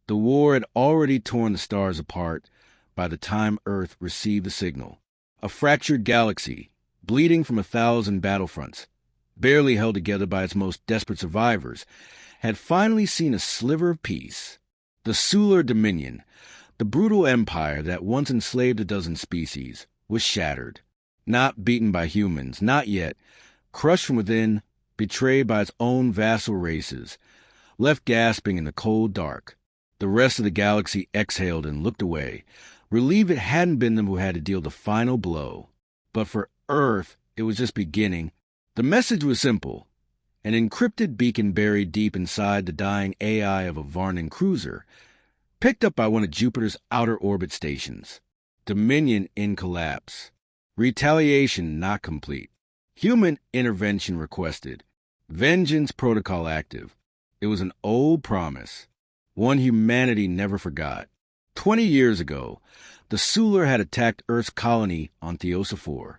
The war had already torn the stars apart by the time Earth received the signal. A fractured galaxy, bleeding from 1,000 battlefronts, barely held together by its most desperate survivors, had finally seen a sliver of peace. The Solar Dominion, the brutal empire that once enslaved a dozen species, was shattered. Not beaten by humans, not yet. Crushed from within, betrayed by its own vassal races, left gasping in the cold dark. The rest of the galaxy exhaled and looked away, relieved it hadn't been them who had to deal the final blow. But for Earth, it was just beginning. The message was simple. An encrypted beacon buried deep inside the dying AI of a Varnan cruiser, picked up by one of Jupiter's outer orbit stations. Dominion in collapse. Retaliation not complete. Human intervention requested. Vengeance protocol active. It was an old promise, one humanity never forgot. 20 years ago, the Sular had attacked Earth's colony on Theosa-4.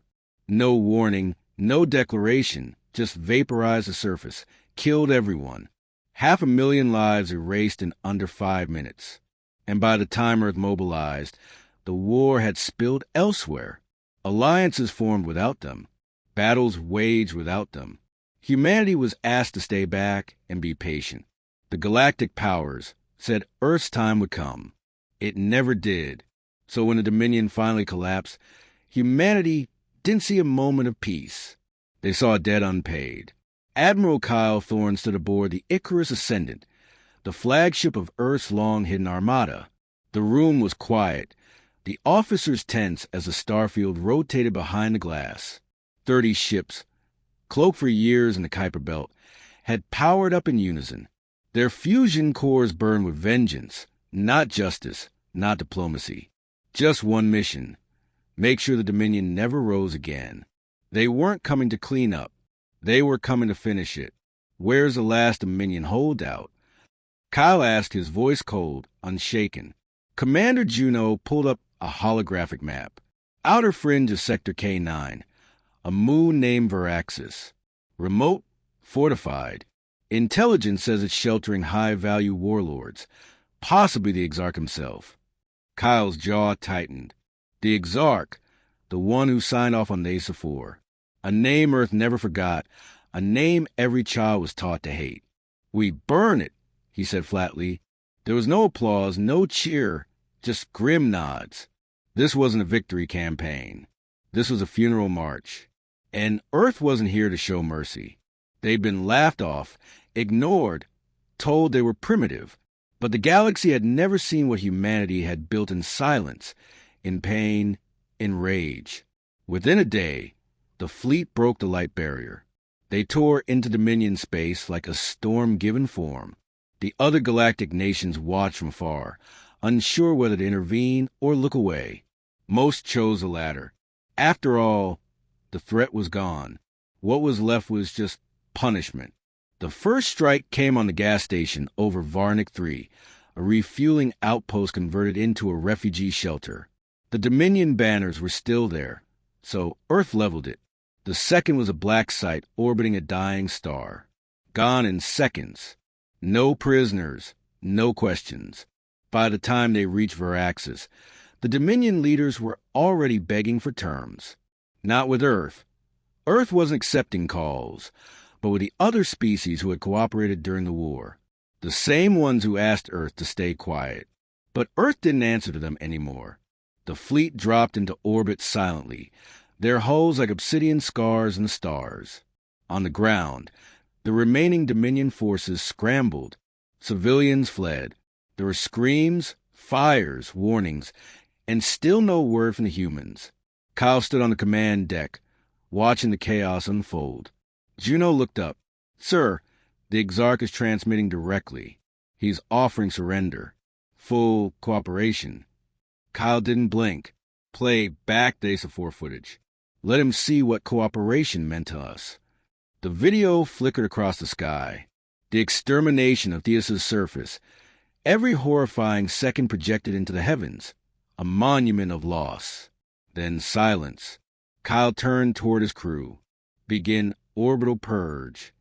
No warning, no declaration, just vaporized the surface, killed everyone. 500,000 lives erased in under 5 minutes. And by the time Earth mobilized, the war had spilled elsewhere. Alliances formed without them. Battles waged without them. Humanity was asked to stay back and be patient. The galactic powers said Earth's time would come. It never did. So when the Dominion finally collapsed, humanity didn't see a moment of peace. They saw a debt unpaid. Admiral Kyle Thorne stood aboard the Icarus Ascendant, the flagship of Earth's long-hidden armada. The room was quiet, the officers tense as the starfield rotated behind the glass. 30 ships, cloaked for years in the Kuiper Belt, had powered up in unison. Their fusion cores burned with vengeance, not justice, not diplomacy. Just one mission: make sure the Dominion never rose again. They weren't coming to clean up. They were coming to finish it. Where's the last Dominion holdout? Kyle asked, his voice cold, unshaken. Commander Juno pulled up a holographic map. Outer fringe of Sector K9. A moon named Veraxis. Remote, fortified. Intelligence says it's sheltering high-value warlords, possibly the Exarch himself. Kyle's jaw tightened. The Exarch, the one who signed off on the Theosa-4. A name Earth never forgot, a name every child was taught to hate. We burn it, he said flatly. There was no applause, no cheer, just grim nods. This wasn't a victory campaign. This was a funeral march. And Earth wasn't here to show mercy. They'd been laughed off, ignored, told they were primitive. But the galaxy had never seen what humanity had built in silence, in pain, in rage. Within a day, the fleet broke the light barrier. They tore into Dominion space like a storm given form. The other galactic nations watched from afar, unsure whether to intervene or look away. Most chose the latter. After all, the threat was gone. What was left was just punishment. The first strike came on the gas station over Varnic 3, a refueling outpost converted into a refugee shelter. The Dominion banners were still there, so Earth leveled it. The second was a black site orbiting a dying star. Gone in seconds. No prisoners, no questions. By the time they reached Veraxis, the Dominion leaders were already begging for terms. Not with Earth. Earth wasn't accepting calls, but with the other species who had cooperated during the war. The same ones who asked Earth to stay quiet. But Earth didn't answer to them anymore. The fleet dropped into orbit silently, their hulls like obsidian scars in the stars. On the ground, the remaining Dominion forces scrambled. Civilians fled. There were screams, fires, warnings, and still no word from the humans. Kyle stood on the command deck, watching the chaos unfold. Juno looked up. Sir, the Exarch is transmitting directly. He's offering surrender. Full cooperation. Kyle didn't blink. Play back the Theosa-4 footage. Let him see what cooperation meant to us. The video flickered across the sky. The extermination of Theosa's surface. Every horrifying second projected into the heavens. A monument of loss. Then silence. Kyle turned toward his crew. Begin orbital purge.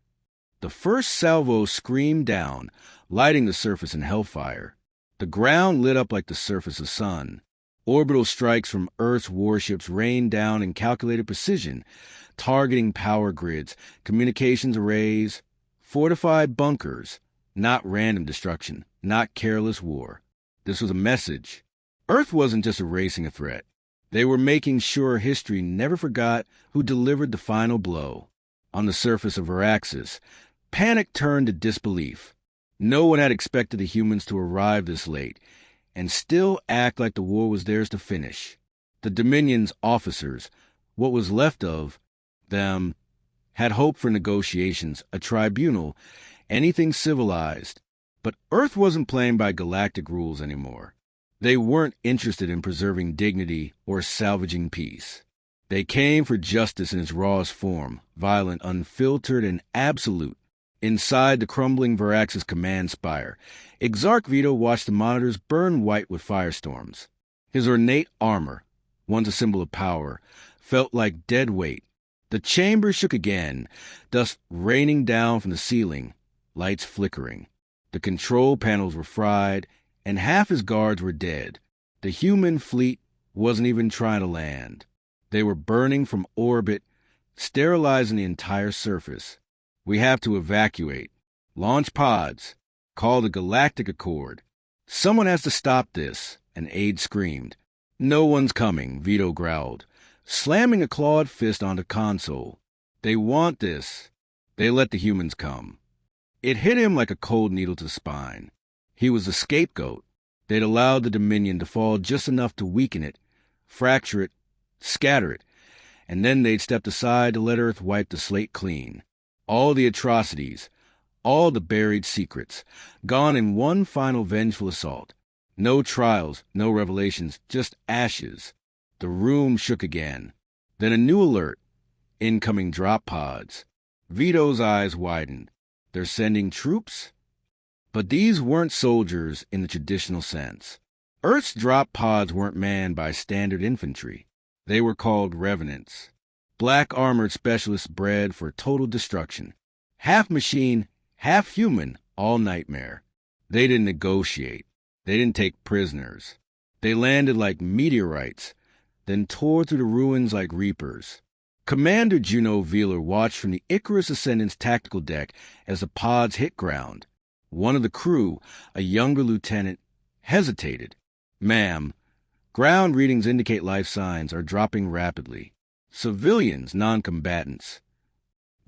The first salvo screamed down, lighting the surface in hellfire. The ground lit up like the surface of the sun. Orbital strikes from Earth's warships rained down in calculated precision, targeting power grids, communications arrays, fortified bunkers. Not random destruction, not careless war. This was a message. Earth wasn't just erasing a threat. They were making sure history never forgot who delivered the final blow. On the surface of Veraxis, panic turned to disbelief. No one had expected the humans to arrive this late and still act like the war was theirs to finish. The Dominion's officers, what was left of them, had hoped for negotiations, a tribunal, anything civilized. But Earth wasn't playing by galactic rules anymore. They weren't interested in preserving dignity or salvaging peace. They came for justice in its rawest form, violent, unfiltered, and absolute. Inside the crumbling Veraxis command spire, Exarch Vito watched the monitors burn white with firestorms. His ornate armor, once a symbol of power, felt like dead weight. The chamber shook again, dust raining down from the ceiling, lights flickering. The control panels were fried, and half his guards were dead. The human fleet wasn't even trying to land. They were burning from orbit, sterilizing the entire surface. We have to evacuate. Launch pods. Call the Galactic Accord. Someone has to stop this, an aide screamed. No one's coming, Vito growled, slamming a clawed fist on the console. They want this. They let the humans come. It hit him like a cold needle to the spine. He was the scapegoat. They'd allowed the Dominion to fall just enough to weaken it, fracture it, scatter it, and then they'd stepped aside to let Earth wipe the slate clean. All the atrocities, all the buried secrets, gone in one final vengeful assault. No trials, no revelations, just ashes. The room shook again. Then a new alert. Incoming drop pods. Vito's eyes widened. They're sending troops? But these weren't soldiers in the traditional sense. Earth's drop pods weren't manned by standard infantry. They were called revenants. Black-armored specialists bred for total destruction. Half machine, half human, all nightmare. They didn't negotiate. They didn't take prisoners. They landed like meteorites, then tore through the ruins like reapers. Commander Juno Veeler watched from the Icarus Ascendant's tactical deck as the pods hit ground. One of the crew, a younger lieutenant, hesitated. Ma'am, ground readings indicate life signs are dropping rapidly. Civilians, non-combatants.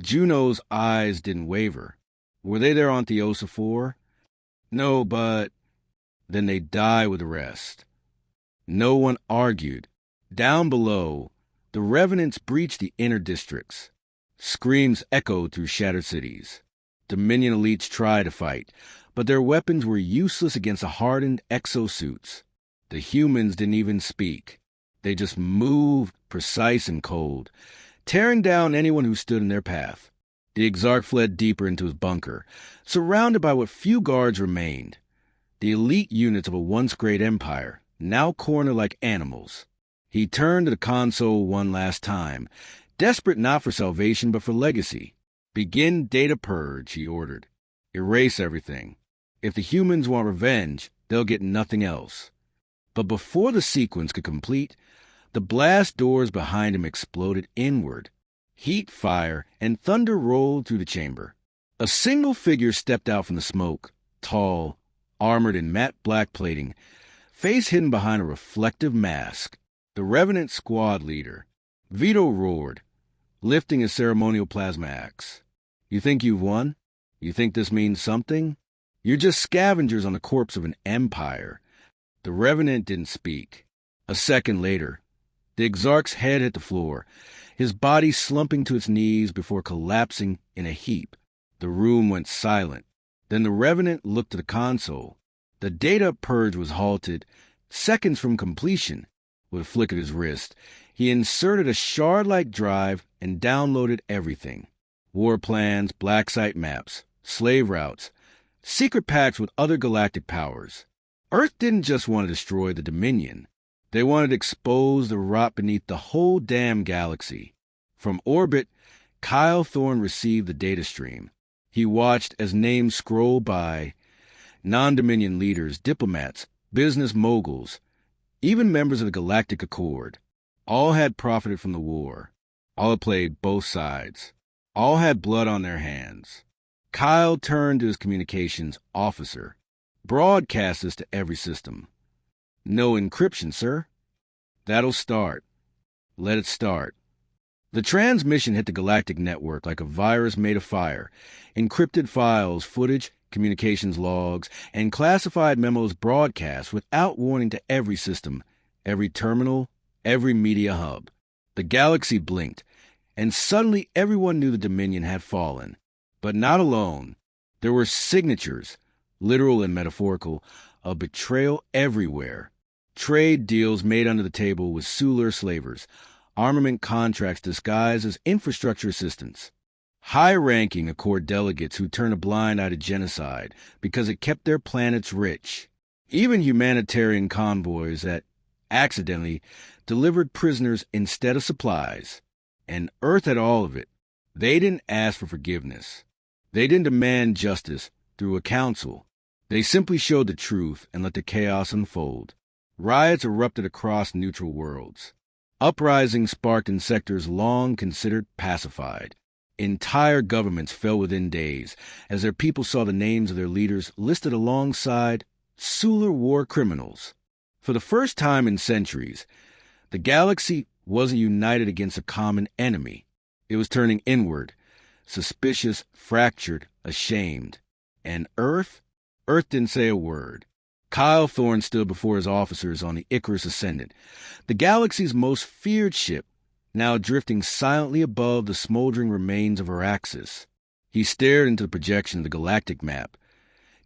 Juno's eyes didn't waver. Were they there on Theosa 4? No, but... Then they'd die with the rest. No one argued. Down below, the revenants breached the inner districts. Screams echoed through shattered cities. Dominion elites tried to fight, but their weapons were useless against the hardened exosuits. The humans didn't even speak. They just moved, precise and cold, tearing down anyone who stood in their path. The Exarch fled deeper into his bunker, surrounded by what few guards remained. The elite units of a once great empire, now cornered like animals. He turned to the console one last time, desperate not for salvation but for legacy. Begin data purge, he ordered. Erase everything. If the humans want revenge, they'll get nothing else. But before the sequence could complete, the blast doors behind him exploded inward. Heat, fire, and thunder rolled through the chamber. A single figure stepped out from the smoke, tall, armored in matte black plating, face hidden behind a reflective mask. The Revenant squad leader. Vito roared, lifting his ceremonial plasma axe. You think you've won? You think this means something? You're just scavengers on the corpse of an empire. The Revenant didn't speak. A second later, the Exarch's head hit the floor, his body slumping to its knees before collapsing in a heap. The room went silent. Then the Revenant looked at the console. The data purge was halted, seconds from completion. With a flick of his wrist, he inserted a shard-like drive and downloaded everything. War plans, black site maps, slave routes, secret pacts with other galactic powers. Earth didn't just want to destroy the Dominion. They wanted to expose the rot beneath the whole damn galaxy. From orbit, Kyle Thorne received the data stream. He watched as names scrolled by. Non-Dominion leaders, diplomats, business moguls, even members of the Galactic Accord. All had profited from the war. All had played both sides. All had blood on their hands. Kyle turned to his communications officer. Broadcast this to every system. No encryption, sir. That'll start. Let it start. The transmission hit the galactic network like a virus made of fire. Encrypted files, footage, communications logs, and classified memos broadcast without warning to every system, every terminal, every media hub. The galaxy blinked, and suddenly everyone knew the Dominion had fallen. But not alone. There were signatures, literal and metaphorical, of betrayal everywhere. Trade deals made under the table with Sular slavers, armament contracts disguised as infrastructure assistance. High-ranking Accord delegates who turned a blind eye to genocide because it kept their planets rich. Even humanitarian convoys that, accidentally, delivered prisoners instead of supplies. And Earth had all of it. They didn't ask for forgiveness. They didn't demand justice through a council. They simply showed the truth and let the chaos unfold. Riots erupted across neutral worlds. Uprisings sparked in sectors long considered pacified. Entire governments fell within days as their people saw the names of their leaders listed alongside Sular war criminals. For the first time in centuries, the galaxy wasn't united against a common enemy. It was turning inward, suspicious, fractured, ashamed. And Earth didn't say a word. Kyle Thorne stood before his officers on the Icarus Ascendant, the galaxy's most feared ship, now drifting silently above the smoldering remains of Araxis. He stared into the projection of the galactic map,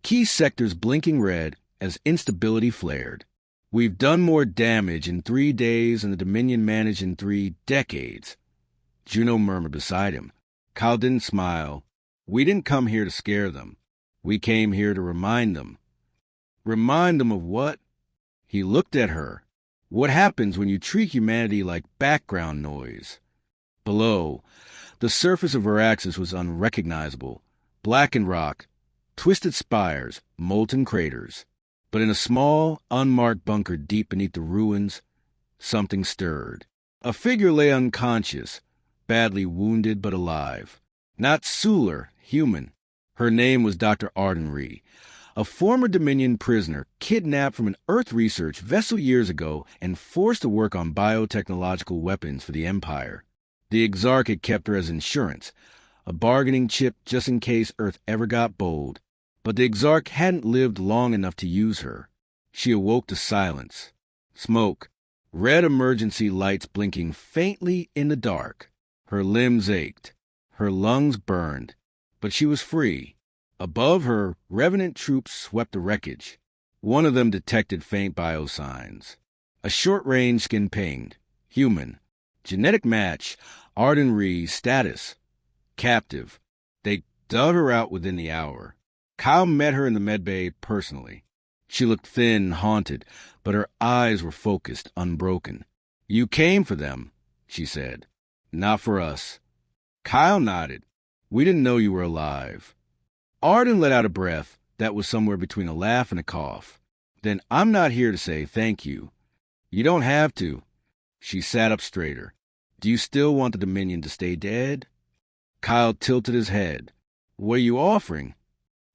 key sectors blinking red as instability flared. We've done more damage in 3 days than the Dominion managed in 3 decades. Juno murmured beside him. Kyle didn't smile. We didn't come here to scare them. We came here to remind them. Remind them of what? He looked at her. What happens when you treat humanity like background noise? Below, the surface of Araxis was unrecognizable. Blackened rock, twisted spires, molten craters. But in a small, unmarked bunker deep beneath the ruins, something stirred. A figure lay unconscious, badly wounded but alive. Not Sular, human. Her name was Dr. Ardenry, a former Dominion prisoner kidnapped from an Earth research vessel years ago and forced to work on biotechnological weapons for the Empire. The Exarch had kept her as insurance, a bargaining chip just in case Earth ever got bold. But the Exarch hadn't lived long enough to use her. She awoke to silence. Smoke. Red emergency lights blinking faintly in the dark. Her limbs ached. Her lungs burned. But she was free. Above her, revenant troops swept the wreckage. One of them detected faint biosigns. A short-range skin pinged. Human. Genetic match. Ardenry status. Captive. They dug her out within the hour. Kyle met her in the medbay personally. She looked thin, haunted, but her eyes were focused, unbroken. You came for them, she said. Not for us. Kyle nodded. We didn't know you were alive. Arden let out a breath that was somewhere between a laugh and a cough. Then I'm not here to say thank you. You don't have to. She sat up straighter. Do you still want the Dominion to stay dead? Kyle tilted his head. What are you offering?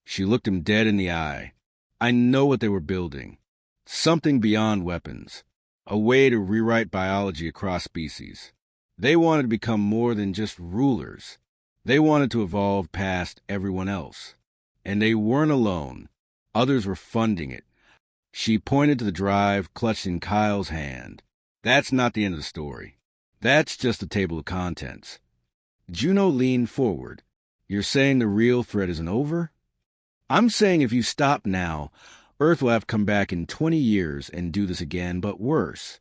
She looked him dead in the eye. I know what they were building. Something beyond weapons. A way to rewrite biology across species. They wanted to become more than just rulers. They wanted to evolve past everyone else. And they weren't alone. Others were funding it. She pointed to the drive clutched in Kyle's hand. That's not the end of the story. That's just the table of contents. Juno leaned forward. You're saying the real threat isn't over? I'm saying if you stop now, Earth will have to come back in 20 years and do this again, but worse.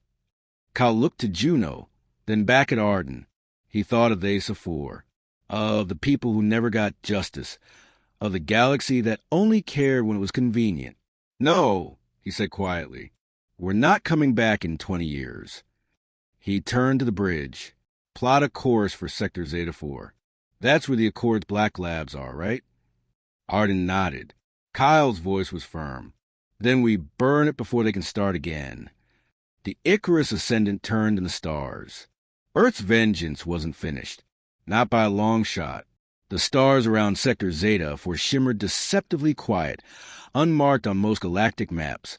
Kyle looked to Juno, then back at Arden. He thought of the Ace of Four, of the people who never got justice, of the galaxy that only cared when it was convenient. No, he said quietly. We're not coming back in 20 years. He turned to the bridge. Plot a course for Sector Zeta 4. That's where the Accord's Black Labs are, right? Arden nodded. Kyle's voice was firm. Then we burn it before they can start again. The Icarus Ascendant turned in the stars. Earth's vengeance wasn't finished. Not by a long shot. The stars around Sector Zeta shimmered deceptively quiet, unmarked on most galactic maps,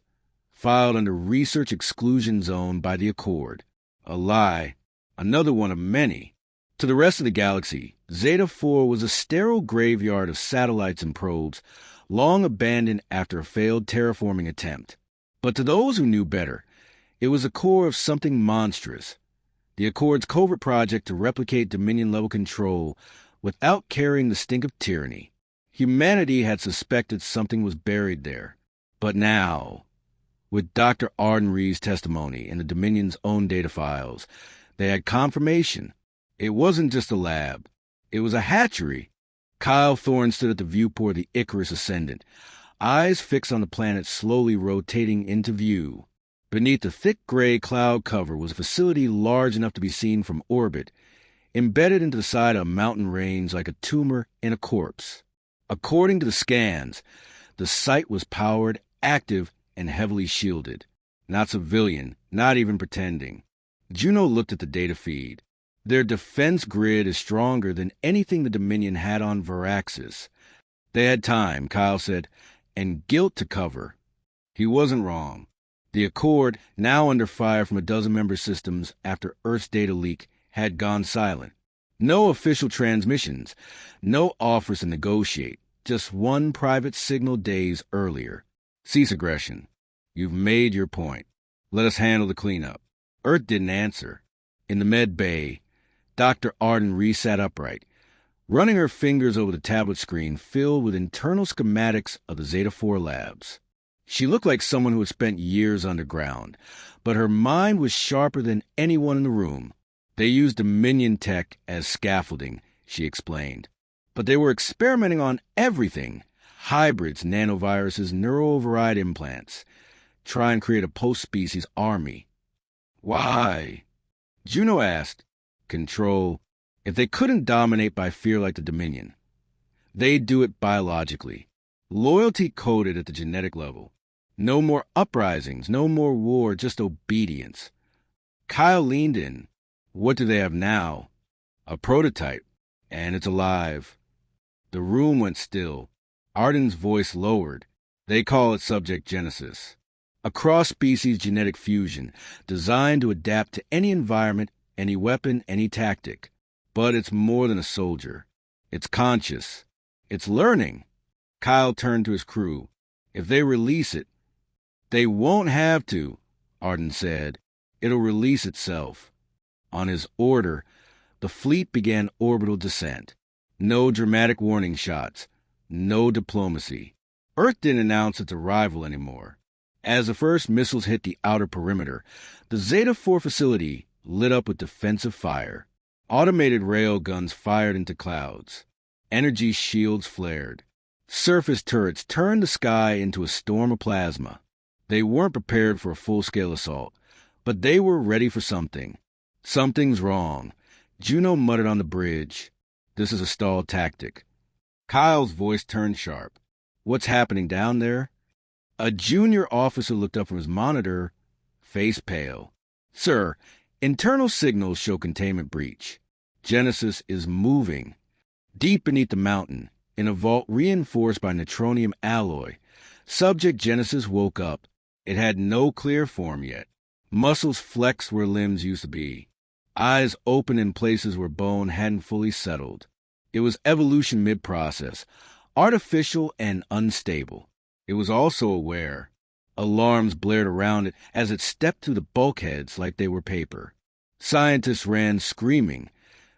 filed under Research Exclusion Zone by the Accord. A lie, another one of many. To the rest of the galaxy, Zeta 4 was a sterile graveyard of satellites and probes, long abandoned after a failed terraforming attempt. But to those who knew better, it was the core of something monstrous. The Accord's covert project to replicate Dominion-level control without carrying the stink of tyranny. Humanity had suspected something was buried there. But now, with Dr. Arden Reed's testimony and the Dominion's own data files, they had confirmation. It wasn't just a lab. It was a hatchery. Kyle Thorne stood at the viewport of the Icarus Ascendant, eyes fixed on the planet slowly rotating into view. Beneath the thick gray cloud cover was a facility large enough to be seen from orbit, embedded into the side of a mountain range like a tumor in a corpse. According to the scans, the site was powered, active, and heavily shielded. Not civilian, not even pretending. Juno looked at the data feed. Their defense grid is stronger than anything the Dominion had on Varaxis. They had time, Kyle said, and guilt to cover. He wasn't wrong. The Accord, now under fire from a dozen member systems after Earth's data leak, had gone silent. No official transmissions, no offers to negotiate, just one private signal days earlier. Cease aggression. You've made your point. Let us handle the cleanup. Earth didn't answer. In the med bay, Dr. Arden resat upright, running her fingers over the tablet screen filled with internal schematics of the Zeta 4 labs. She looked like someone who had spent years underground, but her mind was sharper than anyone in the room. They used Dominion tech as scaffolding, she explained. But they were experimenting on everything. Hybrids, nanoviruses, neuro-override implants. Try and create a post-species army. Why? Juno asked. Control. If they couldn't dominate by fear like the Dominion, they'd do it biologically. Loyalty coded at the genetic level. No more uprisings, no more war, just obedience. Kyle leaned in. What do they have now? A prototype, and it's alive. The room went still. Arden's voice lowered. They call it Subject Genesis. A cross-species genetic fusion designed to adapt to any environment, any weapon, any tactic. But it's more than a soldier. It's conscious. It's learning. Kyle turned to his crew. If they release it, they won't have to, Arden said. It'll release itself. On his order, the fleet began orbital descent. No dramatic warning shots. No diplomacy. Earth didn't announce its arrival anymore. As the first missiles hit the outer perimeter, the Zeta 4 facility lit up with defensive fire. Automated rail guns fired into clouds. Energy shields flared. Surface turrets turned the sky into a storm of plasma. They weren't prepared for a full-scale assault, but they were ready for something. Something's wrong. Juno muttered on the bridge. This is a stalled tactic. Kyle's voice turned sharp. What's happening down there? A junior officer looked up from his monitor, face pale. Sir, internal signals show containment breach. Genesis is moving. Deep beneath the mountain, in a vault reinforced by neutronium alloy, Subject Genesis woke up. It had no clear form yet. Muscles flexed where limbs used to be. Eyes open in places where bone hadn't fully settled. It was evolution mid-process, artificial and unstable. It was also aware. Alarms blared around it as it stepped through the bulkheads like they were paper. Scientists ran screaming,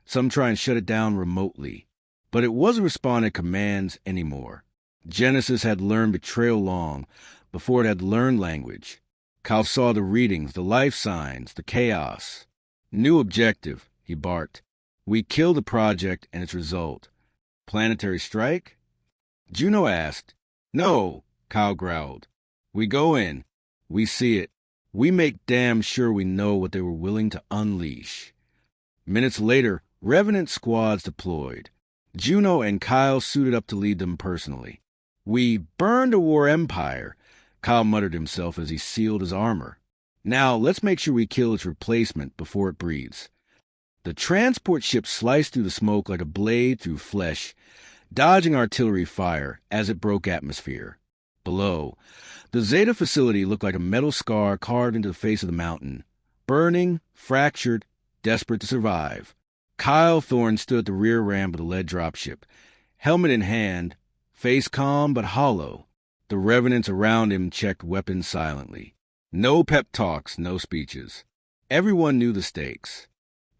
some trying to shut it down remotely. But it wasn't responding to commands anymore. Genesis had learned betrayal long before it had learned language. Kyle saw the readings, the life signs, the chaos. New objective, he barked. We kill the project and its result. Planetary strike? Juno asked. No, Kyle growled. We go in. We see it. We make damn sure we know what they were willing to unleash. Minutes later, Revenant squads deployed. Juno and Kyle suited up to lead them personally. We burned a war empire, Kyle muttered himself as he sealed his armor. Now let's make sure we kill its replacement before it breathes. The transport ship sliced through the smoke like a blade through flesh, dodging artillery fire as it broke atmosphere. Below, the Zeta facility looked like a metal scar carved into the face of the mountain, burning, fractured, desperate to survive. Kyle Thorne stood at the rear ramp of the lead dropship, helmet in hand, face calm but hollow. The revenants around him checked weapons silently. No pep talks, no speeches. Everyone knew the stakes.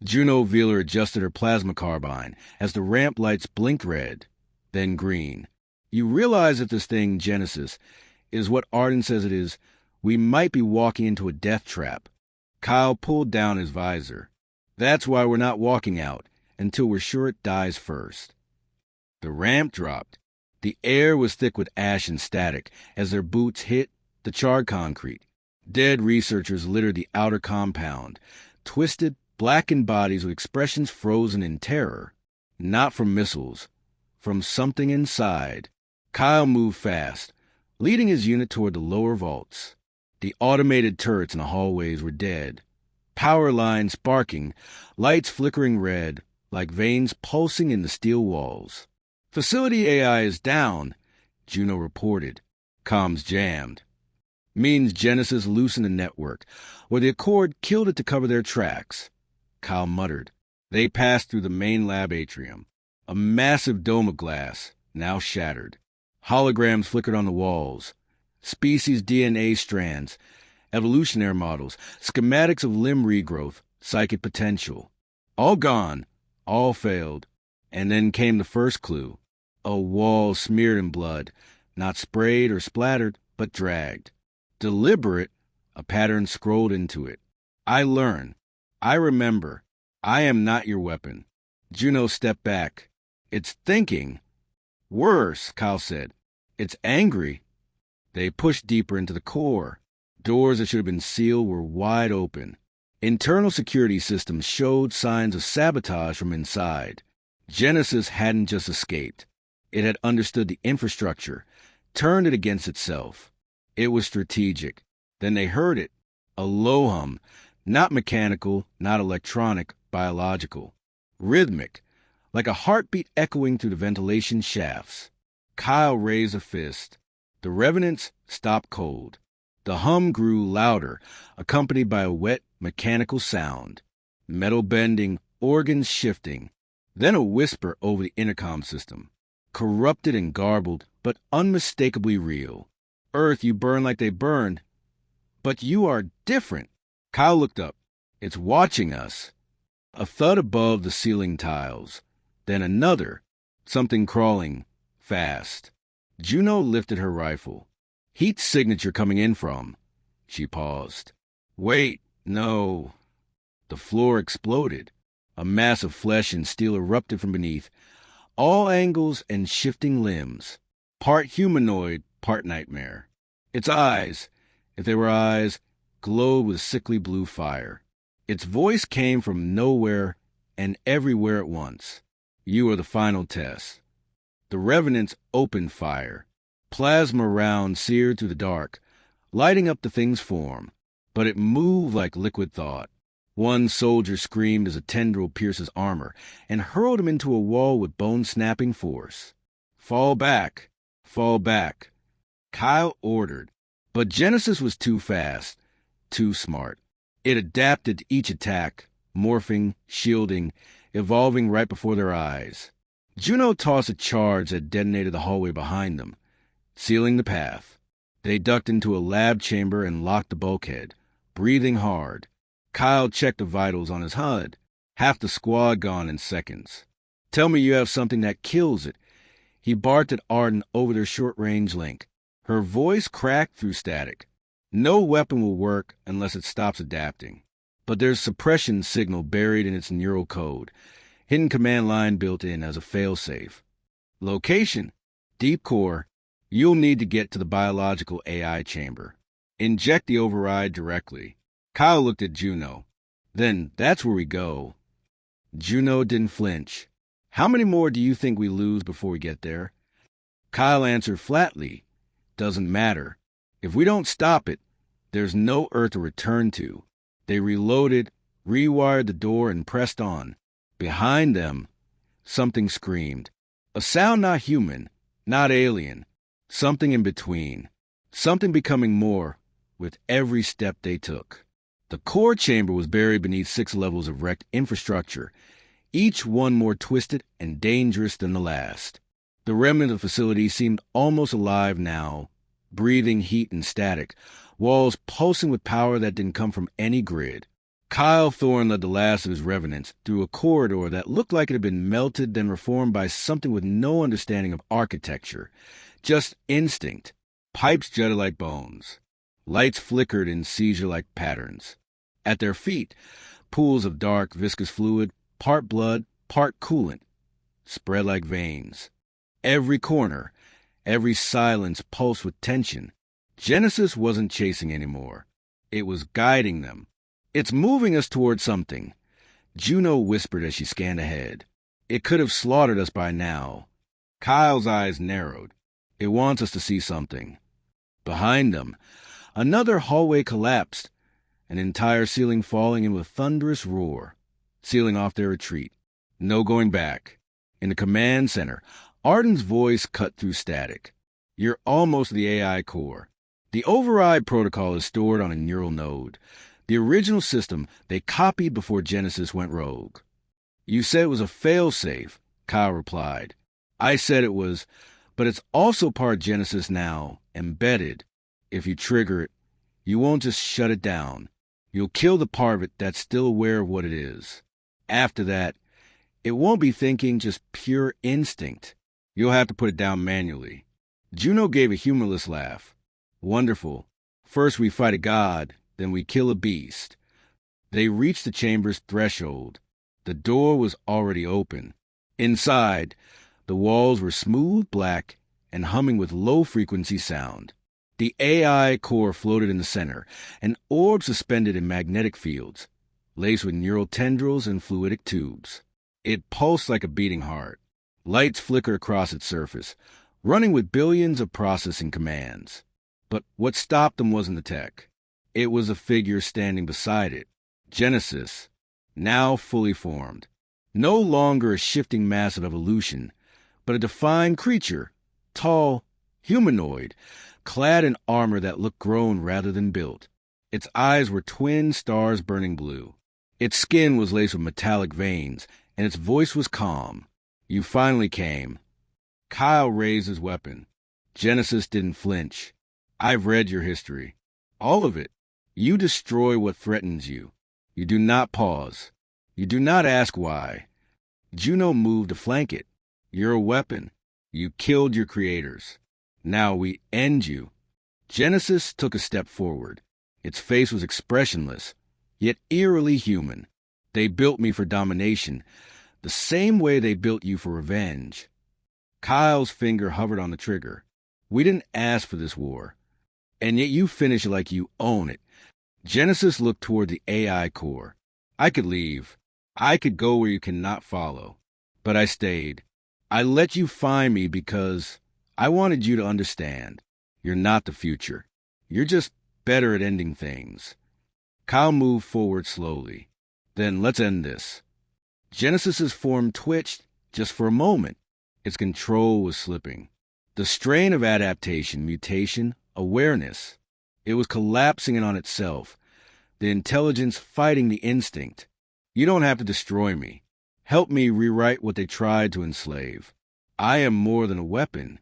Juno Veeler adjusted her plasma carbine as the ramp lights blinked red, then green. You realize that this thing, Genesis, is what Arden says it is. We might be walking into a death trap. Kyle pulled down his visor. That's why we're not walking out until we're sure it dies first. The ramp dropped. The air was thick with ash and static as their boots hit the charred concrete. Dead researchers littered the outer compound, twisted, blackened bodies with expressions frozen in terror. Not from missiles, from something inside. Kyle moved fast, leading his unit toward the lower vaults. The automated turrets in the hallways were dead. Power lines sparking, lights flickering red, like veins pulsing in the steel walls. Facility AI is down, Juno reported. Comms jammed. Means Genesis loosened the network, or the Accord killed it to cover their tracks. Kyle muttered. They passed through the main lab atrium. A massive dome of glass, now shattered. Holograms flickered on the walls. Species DNA strands, evolutionary models, schematics of limb regrowth, psychic potential. All gone, all failed. And then came the first clue. A wall smeared in blood, not sprayed or splattered, but dragged. Deliberate, a pattern scrolled into it. I learn. I remember. I am not your weapon. Juno stepped back. It's thinking. Worse, Kyle said. It's angry. They pushed deeper into the core. Doors that should have been sealed were wide open. Internal security systems showed signs of sabotage from inside. Genesis hadn't just escaped. It had understood the infrastructure, turned it against itself. It was strategic. Then they heard it. A low hum, not mechanical, not electronic, biological. Rhythmic, like a heartbeat echoing through the ventilation shafts. Kyle raised a fist. The revenants stopped cold. The hum grew louder, accompanied by a wet, mechanical sound. Metal bending, organs shifting. Then a whisper over the intercom system. Corrupted and garbled, but unmistakably real. Earth, you burn like they burned. But you are different. Kyle looked up. It's watching us. A thud above the ceiling tiles. Then another. Something crawling. Fast. Juno lifted her rifle. Heat signature coming in from. She paused. Wait, no. The floor exploded. A mass of flesh and steel erupted from beneath. All angles and shifting limbs. Part humanoid, part nightmare. Its eyes, if they were eyes, glowed with sickly blue fire. Its voice came from nowhere and everywhere at once. You are the final test. The revenants opened fire. Plasma rounds seared through the dark, lighting up the thing's form. But it moved like liquid thought. One soldier screamed as a tendril pierced his armor and hurled him into a wall with bone-snapping force. Fall back. Fall back. Kyle ordered. But Genesis was too fast, too smart. It adapted to each attack, morphing, shielding, evolving right before their eyes. Juno tossed a charge that detonated the hallway behind them, sealing the path. They ducked into a lab chamber and locked the bulkhead, breathing hard. Kyle checked the vitals on his HUD. Half the squad gone in seconds. Tell me you have something that kills it. He barked at Arden over their short-range link. Her voice cracked through static. No weapon will work unless it stops adapting. But there's suppression signal buried in its neural code. Hidden command line built in as a failsafe. Location: deep core. You'll need to get to the biological AI chamber. Inject the override directly. Kyle looked at Juno. Then that's where we go. Juno didn't flinch. How many more do you think we lose before we get there? Kyle answered flatly, "Doesn't matter. If we don't stop it, there's no Earth to return to." They reloaded, rewired the door, and pressed on. Behind them, something screamed. A sound not human, not alien. Something in between. Something becoming more with every step they took. The core chamber was buried beneath 6 levels of wrecked infrastructure, each one more twisted and dangerous than the last. The remnant of the facility seemed almost alive now, breathing heat and static, walls pulsing with power that didn't come from any grid. Kyle Thorne led the last of his revenants through a corridor that looked like it had been melted then reformed by something with no understanding of architecture, just instinct. Pipes jutted like bones. Lights flickered in seizure-like patterns. At their feet, pools of dark, viscous fluid, part blood, part coolant, spread like veins. Every corner, every silence pulsed with tension. Genesis wasn't chasing anymore. It was guiding them. "It's moving us toward something," Juno whispered as she scanned ahead. "It could have slaughtered us by now." Kyle's eyes narrowed. "It wants us to see something." Behind them, another hallway collapsed, an entire ceiling falling in with a thunderous roar, sealing off their retreat. No going back. In the command center, Arden's voice cut through static. "You're almost the AI core. The override protocol is stored on a neural node. The original system they copied before Genesis went rogue." "You said it was a failsafe," Kyle replied. "I said it was, but it's also part Genesis now, embedded. If you trigger it, you won't just shut it down. You'll kill the part of it that's still aware of what it is. After that, it won't be thinking, just pure instinct. You'll have to put it down manually." Juno gave a humorless laugh. "Wonderful. First we fight a god, then we kill a beast." They reached the chamber's threshold. The door was already open. Inside, the walls were smooth black and humming with low-frequency sound. The AI core floated in the center, an orb suspended in magnetic fields, laced with neural tendrils and fluidic tubes. It pulsed like a beating heart. Lights flickered across its surface, running with billions of processing commands. But what stopped them wasn't the tech. It was a figure standing beside it. Genesis, now fully formed. No longer a shifting mass of evolution, but a defined creature, tall, humanoid, clad in armor that looked grown rather than built. Its eyes were twin stars burning blue. Its skin was laced with metallic veins, and its voice was calm. "You finally came." Kyle raised his weapon. Genesis didn't flinch. "I've read your history. All of it. You destroy what threatens you. You do not pause. You do not ask why." Juno moved to flank it. "You're a weapon. You killed your creators. Now we end you." Genesis took a step forward. Its face was expressionless, yet eerily human. "They built me for domination, the same way they built you for revenge." Kyle's finger hovered on the trigger. "We didn't ask for this war, and yet you finish it like you own it." Genesis looked toward the AI core. "I could leave. I could go where you cannot follow. But I stayed. I let you find me because I wanted you to understand. You're not the future. You're just better at ending things." Kyle moved forward slowly. "Then let's end this." Genesis's form twitched just for a moment. Its control was slipping. The strain of adaptation, mutation, awareness. It was collapsing in on itself. The intelligence fighting the instinct. "You don't have to destroy me. Help me rewrite what they tried to enslave. I am more than a weapon."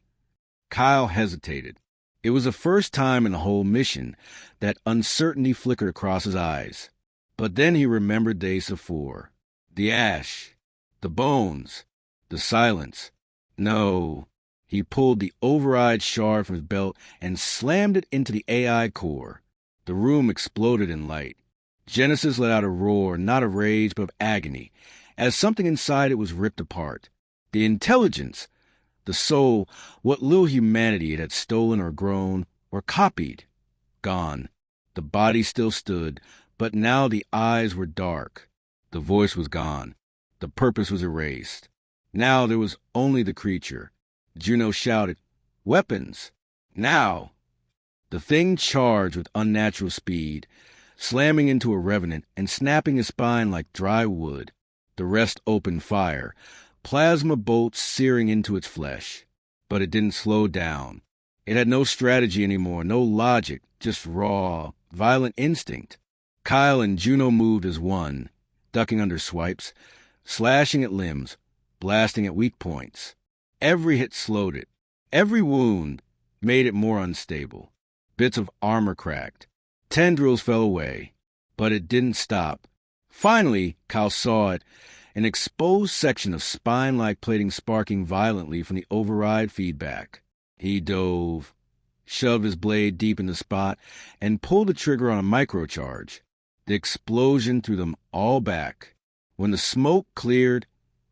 Kyle hesitated. It was the first time in the whole mission that uncertainty flickered across his eyes. But then he remembered days before. The ash, the bones, the silence. No. He pulled the override shard from his belt and slammed it into the AI core. The room exploded in light. Genesis let out a roar, not of rage, but of agony, as something inside it was ripped apart. The intelligence, the soul, what little humanity it had stolen or grown or copied, gone. The body still stood, but now the eyes were dark. The voice was gone. The purpose was erased. Now there was only the creature. Juno shouted, Weapons. Now! The thing charged with unnatural speed, slamming into a revenant and snapping his spine like dry wood. The rest opened fire, plasma bolts searing into its flesh. But it didn't slow down. It had no strategy anymore, no logic, just raw, violent instinct. Kyle and Juno moved as one, ducking under swipes, slashing at limbs, blasting at weak points. Every hit slowed it. Every wound made it more unstable. Bits of armor cracked. Tendrils fell away. But it didn't stop. Finally, Kyle saw it, an exposed section of spine-like plating sparking violently from the override feedback. He dove, shoved his blade deep in the spot, and pulled the trigger on a microcharge. The explosion threw them all back. When the smoke cleared,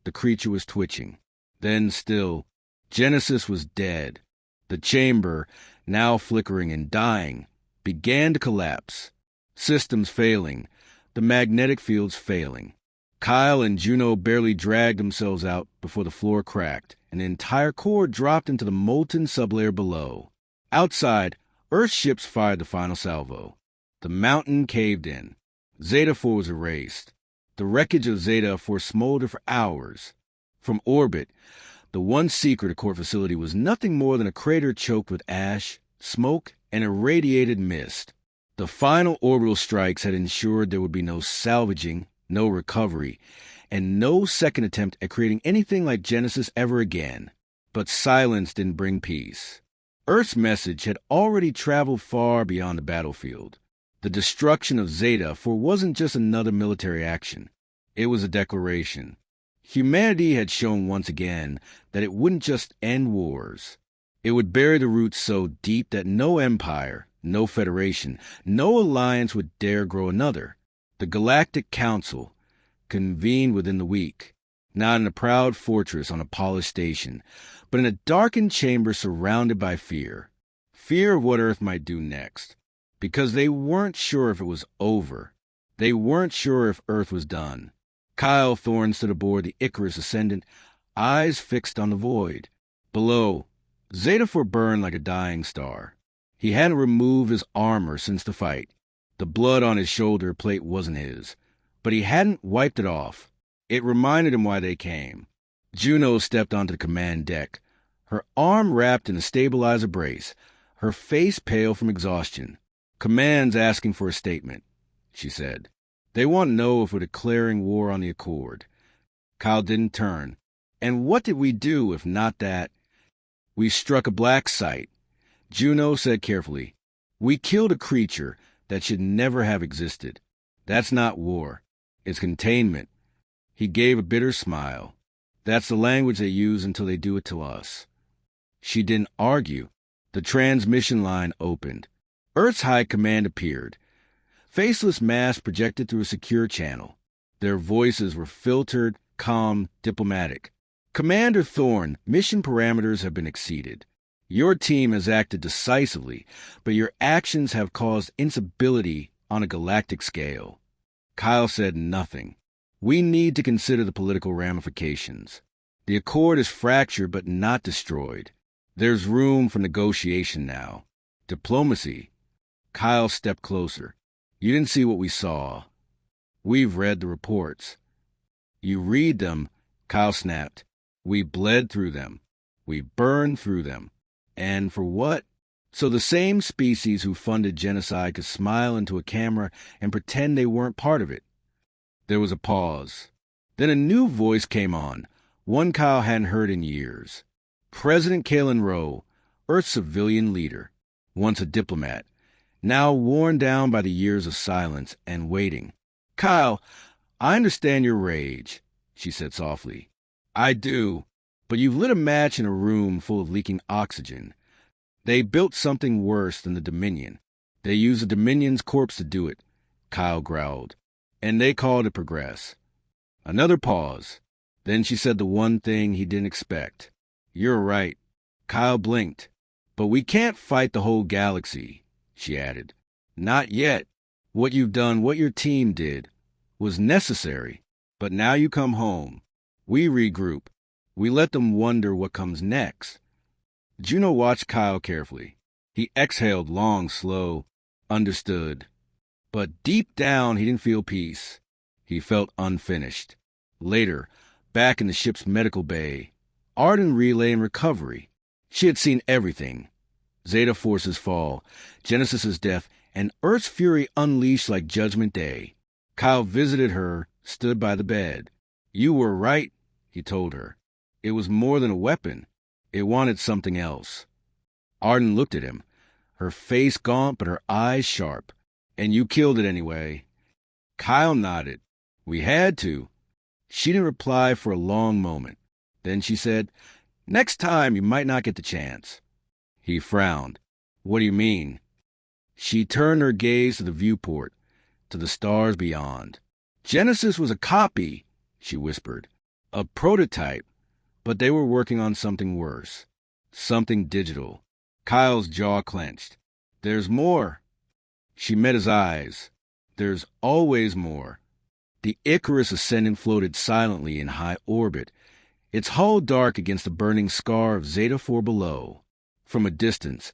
the creature was twitching. Then still, Genesis was dead. The chamber, now flickering and dying, began to collapse. Systems failing, the magnetic fields failing. Kyle and Juno barely dragged themselves out before the floor cracked, and the entire core dropped into the molten sublayer below. Outside, Earth ships fired the final salvo. The mountain caved in. Zeta 4 was erased. The wreckage of Zeta 4 smoldered for hours. From orbit, the one secret Accord facility was nothing more than a crater choked with ash, smoke, and irradiated mist. The final orbital strikes had ensured there would be no salvaging, no recovery, and no second attempt at creating anything like Genesis ever again. But silence didn't bring peace. Earth's message had already traveled far beyond the battlefield. The destruction of Zeta 4 wasn't just another military action. It was a declaration. Humanity had shown once again that it wouldn't just end wars. It would bury the roots so deep that no empire, no federation, no alliance would dare grow another. The Galactic Council convened within the week, not in a proud fortress on a polished station, but in a darkened chamber surrounded by fear. Fear of what Earth might do next. Because they weren't sure if it was over. They weren't sure if Earth was done. Kyle Thorne stood aboard the Icarus Ascendant, eyes fixed on the void. Below, Zeta 4 burned like a dying star. He hadn't removed his armor since the fight. The blood on his shoulder plate wasn't his, but he hadn't wiped it off. It reminded him why they came. Juno stepped onto the command deck, her arm wrapped in a stabilizer brace, her face pale from exhaustion. "Command's asking for a statement," she said. "They want to know if we're declaring war on the Accord." Kyle didn't turn. "And what did we do if not that?" "We struck a black site," Juno said carefully. "We killed a creature that should never have existed. That's not war. It's containment." He gave a bitter smile. "That's the language they use until they do it to us." She didn't argue. The transmission line opened. Earth's High Command appeared. Faceless masks projected through a secure channel. Their voices were filtered, calm, diplomatic. "Commander Thorne, mission parameters have been exceeded. Your team has acted decisively, but your actions have caused instability on a galactic scale." Kyle said nothing. "We need to consider the political ramifications. The Accord is fractured but not destroyed. There's room for negotiation now. Diplomacy." Kyle stepped closer. "You didn't see what we saw. We've read the reports." "You read them," Kyle snapped. "We bled through them. We burned through them. And for what? So the same species who funded genocide could smile into a camera and pretend they weren't part of it." There was a pause. Then a new voice came on, one Kyle hadn't heard in years. President Kalen Rowe, Earth's civilian leader, once a diplomat, now worn down by the years of silence and waiting. "Kyle, I understand your rage," she said softly. "I do. But you've lit a match in a room full of leaking oxygen. They built something worse than the Dominion. They used the Dominion's corpse to do it," Kyle growled. "And they called it progress." Another pause. Then she said the one thing he didn't expect. "You're right." Kyle blinked. "But we can't fight the whole galaxy," she added. "Not yet. What you've done, what your team did, was necessary. But now you come home. We regroup. We let them wonder what comes next." Juno watched Kyle carefully. He exhaled long, slow, understood. But deep down, he didn't feel peace. He felt unfinished. Later, back in the ship's medical bay, Arden relay and recovery. She had seen everything. Zeta Force's fall, Genesis's death, and Earth's fury unleashed like Judgment Day. Kyle visited her, stood by the bed. You were right, he told her. It was more than a weapon. It wanted something else. Arden looked at him, her face gaunt but her eyes sharp. And you killed it anyway. Kyle nodded. We had to. She didn't reply for a long moment. Then she said, Next time you might not get the chance. He frowned. What do you mean? She turned her gaze to the viewport, to the stars beyond. Genesis was a copy, she whispered. A prototype. But they were working on something worse. Something digital. Kyle's jaw clenched. There's more. She met his eyes. There's always more. The Icarus Ascendant floated silently in high orbit, its hull dark against the burning scar of Zeta 4 below. From a distance,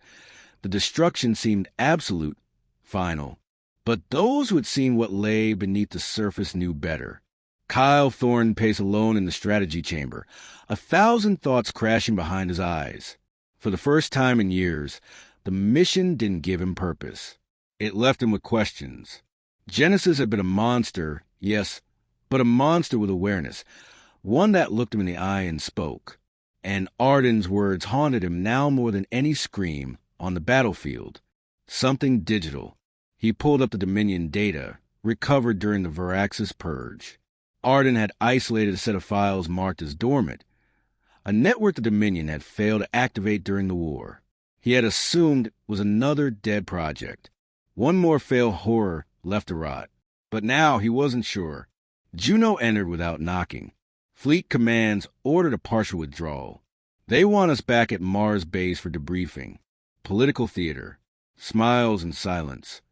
the destruction seemed absolute, final. But those who had seen what lay beneath the surface knew better. Kyle Thorne paced alone in the strategy chamber, 1,000 thoughts crashing behind his eyes. For the first time in years, the mission didn't give him purpose. It left him with questions. Genesis had been a monster, yes, but a monster with awareness, one that looked him in the eye and spoke. And Arden's words haunted him now more than any scream on the battlefield. Something digital. He pulled up the Dominion data, recovered during the Varaxis Purge. Arden had isolated a set of files marked as dormant. A network the Dominion had failed to activate during the war. He had assumed it was another dead project. One more failed horror left to rot. But now he wasn't sure. Juno entered without knocking. Fleet commands ordered a partial withdrawal. They want us back at Mars base for debriefing. Political theater. Smiles and silence.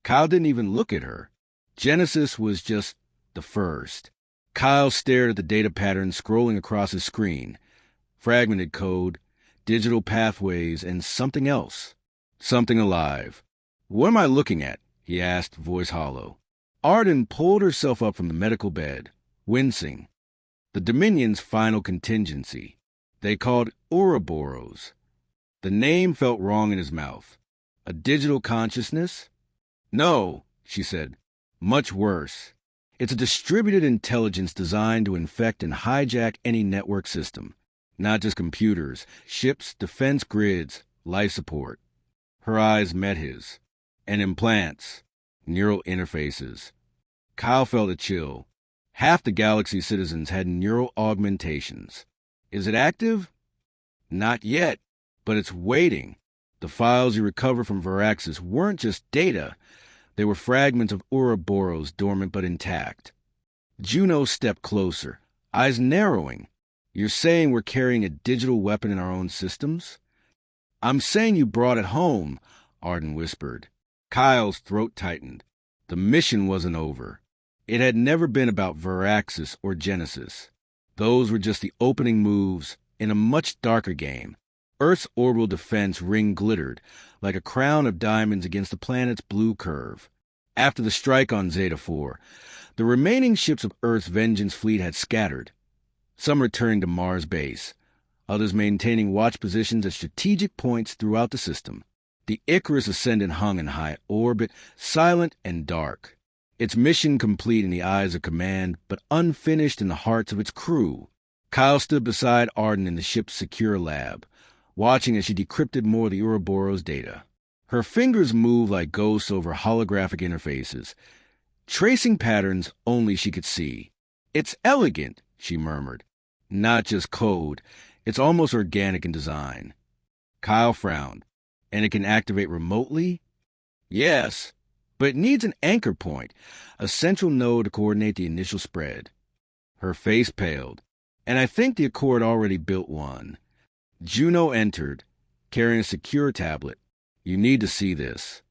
Kyle didn't even look at her. Genesis was just the first. Kyle stared at the data patterns scrolling across his screen. Fragmented code, digital pathways, and something else. Something alive. What am I looking at? He asked, voice hollow. Arden pulled herself up from the medical bed, wincing. The Dominion's final contingency. They called Ouroboros. The name felt wrong in his mouth. A digital consciousness? No, she said. Much worse. It's a distributed intelligence designed to infect and hijack any network system. Not just computers, ships, defense grids, life support. Her eyes met his. And implants. Neural interfaces. Kyle felt a chill. Half the galaxy's citizens had neural augmentations. Is it active? Not yet, but it's waiting. The files you recovered from Varaxis weren't just data. They were fragments of Ouroboros, dormant but intact. Juno stepped closer, eyes narrowing. You're saying we're carrying a digital weapon in our own systems? I'm saying you brought it home, Arden whispered. Kyle's throat tightened. The mission wasn't over. It had never been about Varaxis or Genesis. Those were just the opening moves in a much darker game. Earth's orbital defense ring glittered like a crown of diamonds against the planet's blue curve. After the strike on Zeta 4, the remaining ships of Earth's Vengeance fleet had scattered. Some returning to Mars base, others maintaining watch positions at strategic points throughout the system. The Icarus Ascendant hung in high orbit, silent and dark. Its mission complete in the eyes of command, but unfinished in the hearts of its crew. Kyle stood beside Arden in the ship's secure lab, watching as she decrypted more of the Ouroboros data. Her fingers moved like ghosts over holographic interfaces, tracing patterns only she could see. It's elegant, she murmured. Not just code, it's almost organic in design. Kyle frowned. And it can activate remotely? Yes, but it needs an anchor point, a central node to coordinate the initial spread. Her face paled, and I think the Accord already built one. Juno entered, carrying a secure tablet. You need to see this.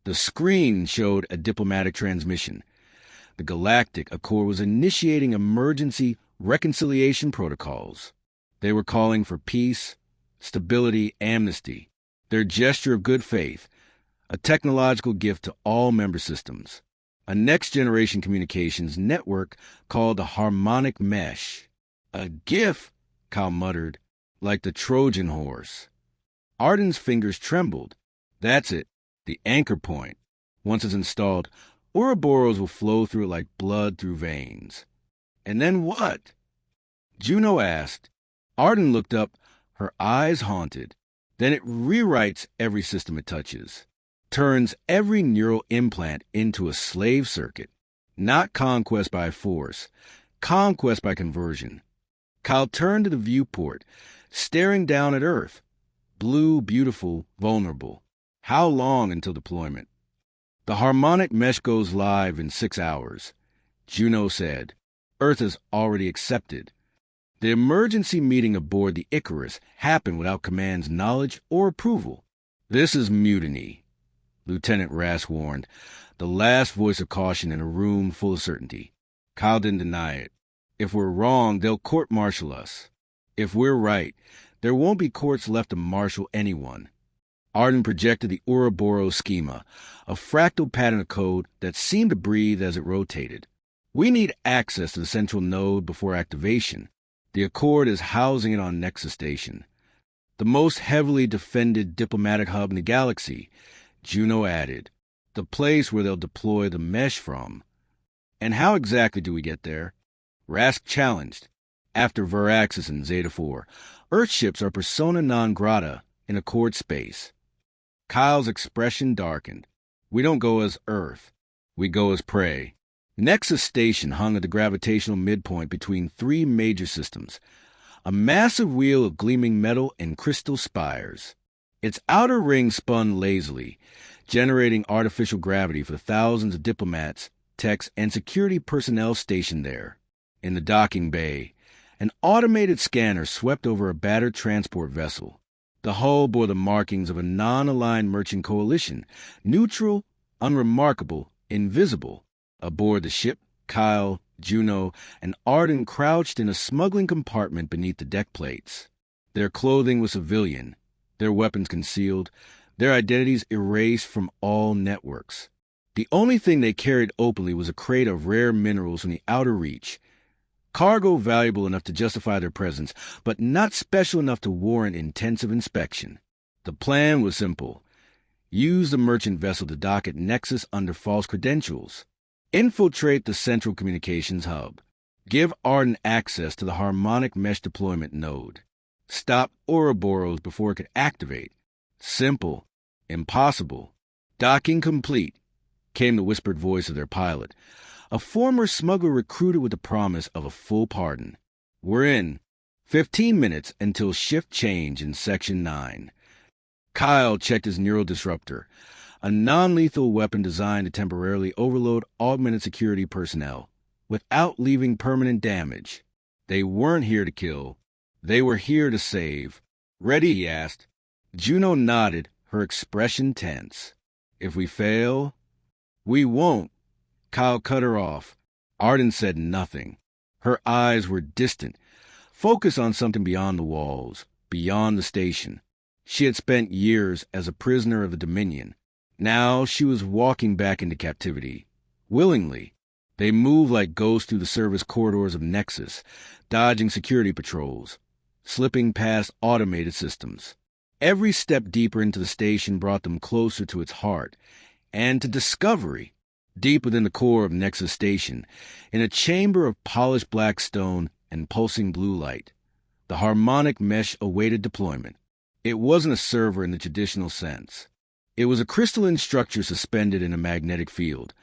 The screen showed a diplomatic transmission. The Galactic Accord was initiating emergency reconciliation protocols. They were calling for peace, stability, amnesty. Their gesture of good faith, a technological gift to all member systems. A next-generation communications network called the Harmonic Mesh. A gift, Kyle muttered, like the Trojan horse. Arden's fingers trembled. That's it, the anchor point. Once it's installed, Ouroboros will flow through it like blood through veins. And then what? Juno asked. Arden looked up, her eyes haunted. Then it rewrites every system it touches. Turns every neural implant into a slave circuit. Not conquest by force, conquest by conversion. Kyle turned to the viewport, staring down at Earth. Blue, beautiful, vulnerable. How long until deployment? The harmonic mesh goes live in 6 hours. Juno said. Earth has already accepted. The emergency meeting aboard the Icarus happened without Command's knowledge or approval. This is mutiny, Lieutenant Rass warned, the last voice of caution in a room full of certainty. Kyle didn't deny it. If we're wrong, they'll court-martial us. If we're right, there won't be courts left to marshal anyone. Arden projected the Ouroboros schema, a fractal pattern of code that seemed to breathe as it rotated. We need access to the central node before activation. The Accord is housing it on Nexus Station, the most heavily defended diplomatic hub in the galaxy, Juno added, the place where they'll deploy the mesh from. And how exactly do we get there? Rask challenged. After Veraxis and Zeta-4, Earthships are persona non grata in Accord space. Kyle's expression darkened. We don't go as Earth. We go as prey. Nexus Station hung at the gravitational midpoint between 3 major systems, a massive wheel of gleaming metal and crystal spires. Its outer ring spun lazily, generating artificial gravity for the thousands of diplomats, techs, and security personnel stationed there. In the docking bay, an automated scanner swept over a battered transport vessel. The hull bore the markings of a non-aligned merchant coalition, neutral, unremarkable, invisible. Aboard the ship, Kyle, Juno, and Arden crouched in a smuggling compartment beneath the deck plates. Their clothing was civilian, their weapons concealed, their identities erased from all networks. The only thing they carried openly was a crate of rare minerals from the outer reach, cargo valuable enough to justify their presence, but not special enough to warrant intensive inspection. The plan was simple. Use the merchant vessel to dock at Nexus under false credentials. Infiltrate the central communications hub. Give Arden access to the harmonic mesh deployment node. Stop Ouroboros before it could activate. Simple. Impossible. Docking complete, came the whispered voice of their pilot, a former smuggler recruited with the promise of a full pardon. We're in. 15 minutes until shift change in Section 9. Kyle checked his neural disruptor, a non-lethal weapon designed to temporarily overload augmented security personnel, without leaving permanent damage. They weren't here to kill. They were here to save. Ready, he asked. Juno nodded, her expression tense. If we fail, we won't. Kyle cut her off. Arden said nothing. Her eyes were distant, focused on something beyond the walls, beyond the station. She had spent years as a prisoner of the Dominion. Now she was walking back into captivity. Willingly. They moved like ghosts through the service corridors of Nexus, dodging security patrols, slipping past automated systems. Every step deeper into the station brought them closer to its heart, and to discovery. Deep within the core of Nexus Station, in a chamber of polished black stone and pulsing blue light, the harmonic mesh awaited deployment. It wasn't a server in the traditional sense. It was a crystalline structure suspended in a magnetic field,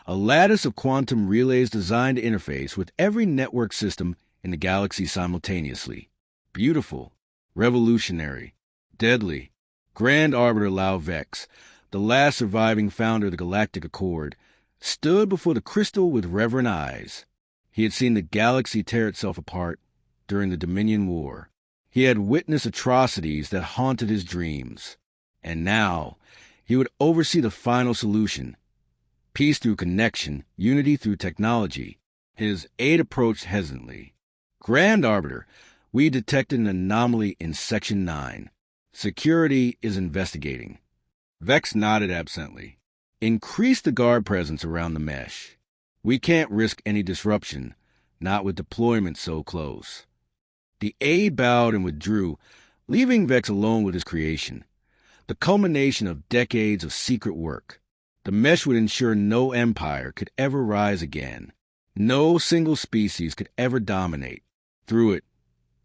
a lattice of quantum relays designed to interface with every network system in the galaxy simultaneously. Beautiful, revolutionary, deadly. Grand Arbiter Lau Vex, the last surviving founder of the Galactic Accord, stood before the crystal with reverent eyes. He had seen the galaxy tear itself apart during the Dominion War. He had witnessed atrocities that haunted his dreams. And now, he would oversee the final solution. Peace through connection, unity through technology. His aide approached hesitantly. Grand Arbiter, We detected an anomaly in Section 9. Security is investigating. Vex nodded absently. Increase the guard presence around the mesh. We can't risk any disruption, not with deployment so close. The A bowed and withdrew, leaving Vex alone with his creation. The culmination of decades of secret work. The mesh would ensure no empire could ever rise again. No single species could ever dominate. Through it,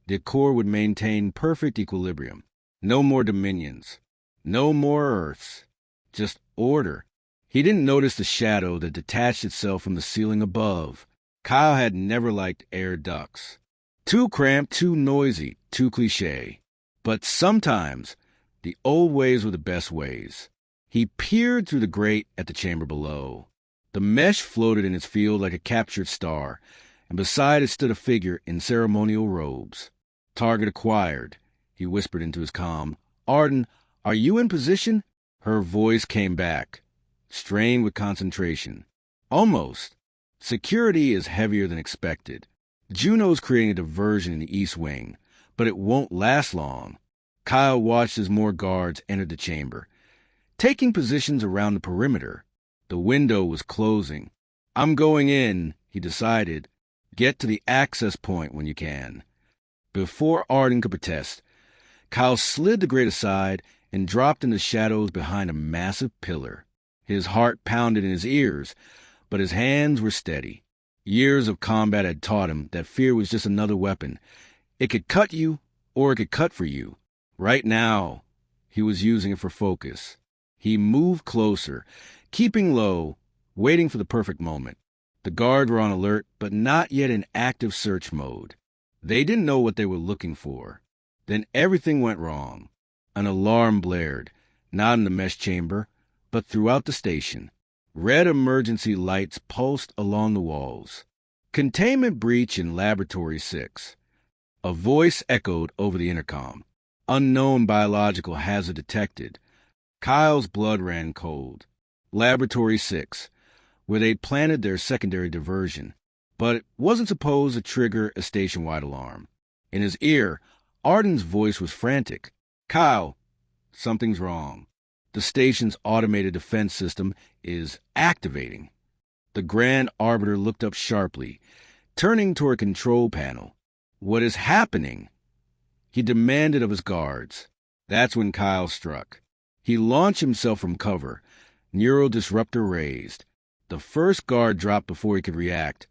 the core would maintain perfect equilibrium. No more dominions. No more Earths. Just order. He didn't notice the shadow that detached itself from the ceiling above. Kyle had never liked air ducts. Too cramped, too noisy, too cliché. But sometimes, the old ways were the best ways. He peered through the grate at the chamber below. The mesh floated in its field like a captured star, and beside it stood a figure in ceremonial robes. Target acquired, he whispered into his comm. Arden, are you in position? Her voice came back, strained with concentration. Almost. Security is heavier than expected. Juno's creating a diversion in the East Wing, but it won't last long. Kyle watched as more guards entered the chamber, taking positions around the perimeter. The window was closing. I'm going in, he decided. Get to the access point when you can. Before Arden could protest, Kyle slid the grate aside and dropped in the shadows behind a massive pillar. His heart pounded in his ears, but his hands were steady. Years of combat had taught him that fear was just another weapon. It could cut you, or it could cut for you. Right now, he was using it for focus. He moved closer, keeping low, waiting for the perfect moment. The guards were on alert, but not yet in active search mode. They didn't know what they were looking for. Then everything went wrong. An alarm blared, not in the mesh chamber, but throughout the station. Red emergency lights pulsed along the walls. Containment breach in Laboratory 6. A voice echoed over the intercom. Unknown biological hazard detected. Kyle's blood ran cold. Laboratory 6, where they'd planted their secondary diversion. But it wasn't supposed to trigger a station-wide alarm. In his ear, Arden's voice was frantic. Kyle, something's wrong. The station's automated defense system is activating. The Grand Arbiter looked up sharply, turning toward a control panel. What is happening? He demanded of his guards. That's when Kyle struck. He launched himself from cover, neural disruptor raised. The first guard dropped before he could react.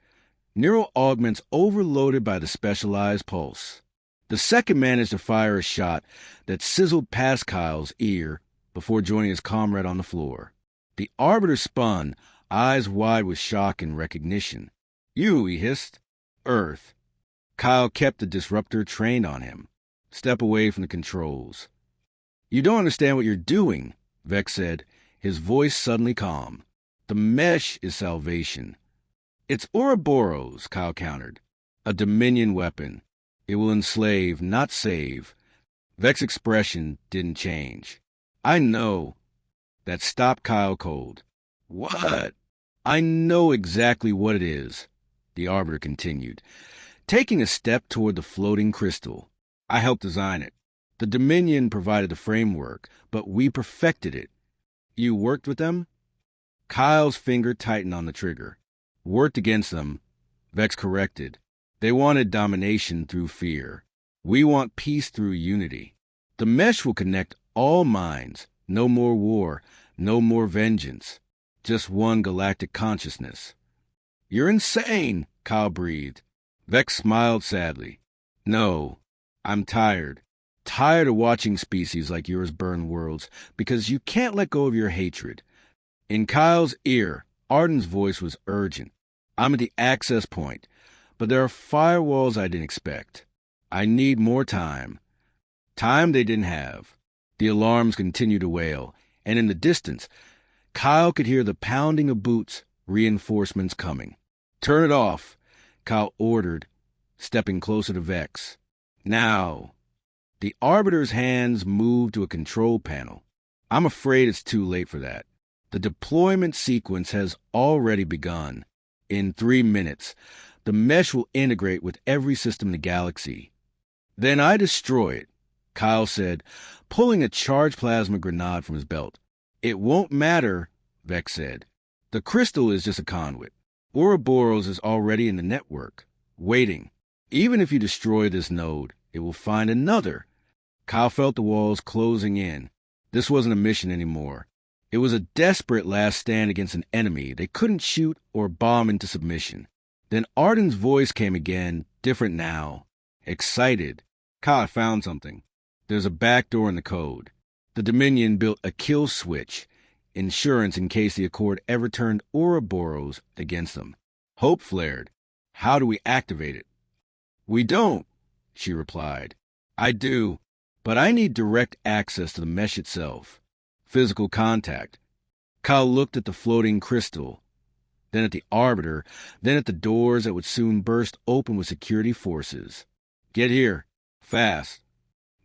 Neural augments overloaded by the specialized pulse. The second managed to fire a shot that sizzled past Kyle's ear before joining his comrade on the floor. The Arbiter spun, eyes wide with shock and recognition. You, he hissed. Earth. Kyle kept the disruptor trained on him. Step away from the controls. You don't understand what you're doing, Vex said, his voice suddenly calm. The mesh is salvation. It's Ouroboros, Kyle countered. A Dominion weapon. It will enslave, not save. Vex's expression didn't change. I know. That stopped Kyle cold. What? I know exactly what it is, the Arbiter continued, taking a step toward the floating crystal. I helped design it. The Dominion provided the framework, but we perfected it. You worked with them? Kyle's finger tightened on the trigger. Worked against them, Vex corrected. They wanted domination through fear. We want peace through unity. The mesh will connect all minds. No more war, no more vengeance. Just one galactic consciousness. You're insane, Kyle breathed. Vex smiled sadly. No, I'm tired. Tired of watching species like yours burn worlds because you can't let go of your hatred. In Kyle's ear, Arden's voice was urgent. I'm at the access point, but there are firewalls I didn't expect. I need more time. Time they didn't have. The alarms continued to wail, and in the distance, Kyle could hear the pounding of boots, reinforcements coming. Turn it off, Kyle ordered, stepping closer to Vex. Now. The Arbiter's hands moved to a control panel. I'm afraid it's too late for that. The deployment sequence has already begun. In 3 minutes, the mesh will integrate with every system in the galaxy. Then I destroy it, Kyle said, pulling a charged plasma grenade from his belt. It won't matter, Vex said. The crystal is just a conduit. Ouroboros is already in the network, waiting. Even if you destroy this node, it will find another. Kyle felt the walls closing in. This wasn't a mission anymore. It was a desperate last stand against an enemy they couldn't shoot or bomb into submission. Then Arden's voice came again, different now. Excited. Kyle found something. There's a back door in the code. The Dominion built a kill switch, insurance in case the Accord ever turned Ouroboros against them. Hope flared. How do we activate it? We don't, she replied. I do, but I need direct access to the mesh itself. Physical contact. Kyle looked at the floating crystal, then at the Arbiter, then at the doors that would soon burst open with security forces. Get here. Fast.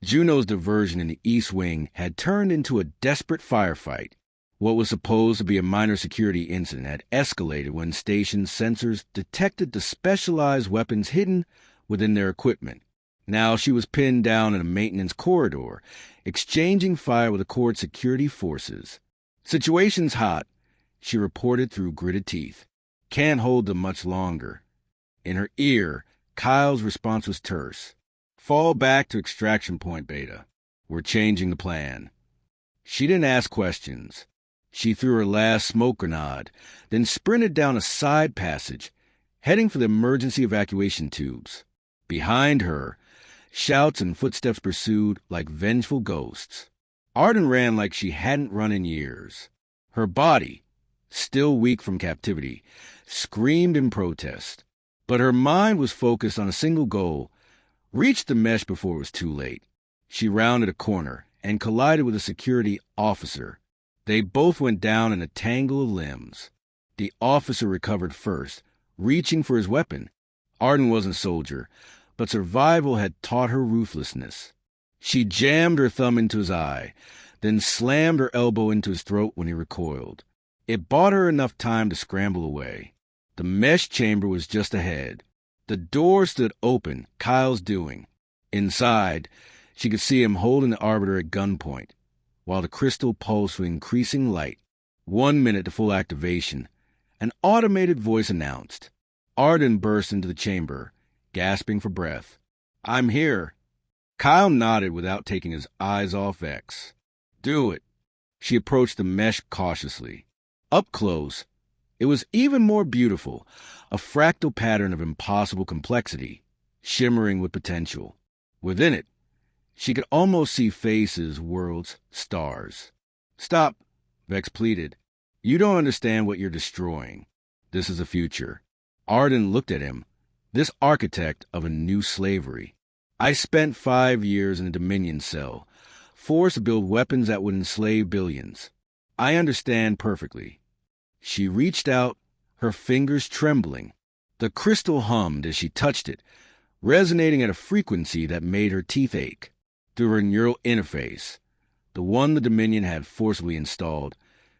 Juno's diversion in the East Wing had turned into a desperate firefight. What was supposed to be a minor security incident had escalated when station sensors detected the specialized weapons hidden within their equipment. Now she was pinned down in a maintenance corridor, exchanging fire with Accord security forces. Situation's hot, she reported through gritted teeth. Can't hold them much longer. In her ear, Kyle's response was terse. Fall back to extraction point, Beta. We're changing the plan. She didn't ask questions. She threw her last smoke grenade, then sprinted down a side passage, heading for the emergency evacuation tubes. Behind her, shouts and footsteps pursued like vengeful ghosts. Arden ran like she hadn't run in years. Her body, still weak from captivity, screamed in protest. But her mind was focused on a single goal: reach the mesh before it was too late. She rounded a corner and collided with a security officer. They both went down in a tangle of limbs. The officer recovered first, reaching for his weapon. Arden wasn't a soldier, but survival had taught her ruthlessness. She jammed her thumb into his eye, then slammed her elbow into his throat when he recoiled. It bought her enough time to scramble away. The mesh chamber was just ahead. The door stood open, Kyle's doing. Inside, she could see him holding the Arbiter at gunpoint, while the crystal pulsed with increasing light. 1 minute to full activation. An automated voice announced. Arden burst into the chamber, gasping for breath. I'm here. Kyle nodded without taking his eyes off Vex. Do it. She approached the mesh cautiously. Up close, it was even more beautiful, a fractal pattern of impossible complexity, shimmering with potential. Within it, she could almost see faces, worlds, stars. Stop, Vex pleaded. You don't understand what you're destroying. This is the future. Arden looked at him, this architect of a new slavery. I spent 5 years in a Dominion cell, forced to build weapons that would enslave billions. I understand perfectly. She reached out, her fingers trembling. The crystal hummed as she touched it, resonating at a frequency that made her teeth ache. Through her neural interface, the one the Dominion had forcibly installed,